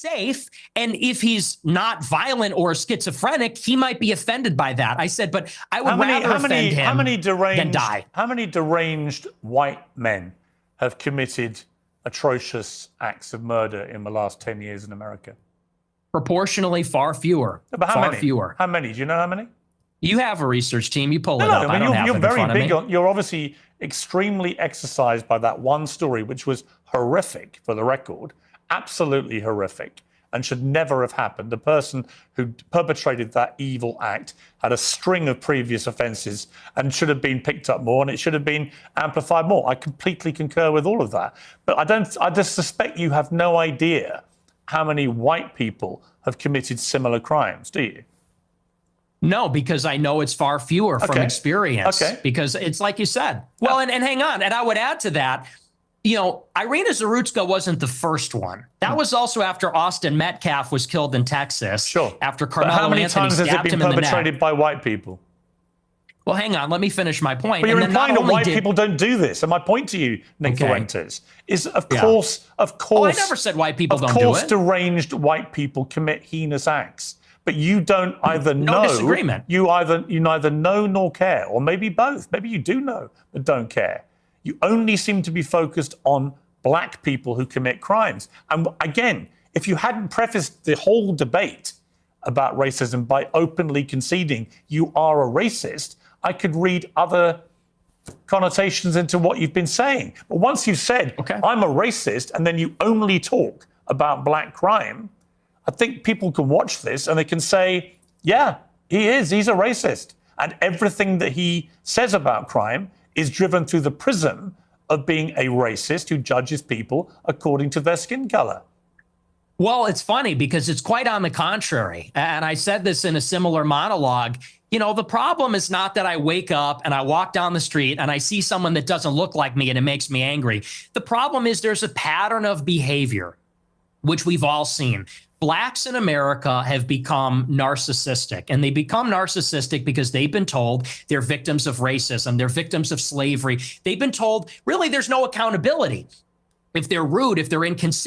safe. And if he's not violent or schizophrenic, he might be offended by that. I said, but I would rather offend him than die. How many deranged white men have committed atrocious acts of murder in the last 10 years in America? Proportionally, far fewer. But far fewer. How many? Do you know how many? You have a research team. You pull it up. I don't have it in front of me. You're obviously extremely exercised by that one story, which was horrific, for the record, absolutely horrific, and should never have happened. The person who perpetrated that evil act had a string of previous offences and should have been picked up more, and it should have been amplified more. I completely concur with all of that. But I just suspect you have no idea how many white people have committed similar crimes, do you? No, because I know it's far fewer from experience. Because it's like you said. Well, and hang on. And I would add to that, you know, Irina Zarutska wasn't the first one. That was also after Austin Metcalf was killed in Texas. Sure. After Carmelo Anthony stabbed him in the neck. How many times has it been perpetrated by white people? Well, hang on. Let me finish my point. But you're implying that white people don't do this. And my point to you, Nick Fuentes, is of course. Oh, I never said white people don't do it. Of course, deranged white people commit heinous acts. But you don't either know. No disagreement. You neither know nor care, or maybe both. Maybe you do know but don't care. You only seem to be focused on black people who commit crimes. And again, if you hadn't prefaced the whole debate about racism by openly conceding you are a racist, I could read other connotations into what you've been saying. But once you've said, I'm a racist, and then you only talk about black crime, I think people can watch this and they can say, yeah, he's a racist. And everything that he says about crime is driven through the prism of being a racist who judges people according to their skin color. Well, it's funny because it's quite on the contrary. And I said this in a similar monologue. You know, the problem is not that I wake up and I walk down the street and I see someone that doesn't look like me and it makes me angry. The problem is there's a pattern of behavior, which we've all seen. Blacks in America have become narcissistic, and they become narcissistic because they've been told they're victims of racism. They're victims of slavery. They've been told, really, there's no accountability. If they're rude, if they're inconsistent,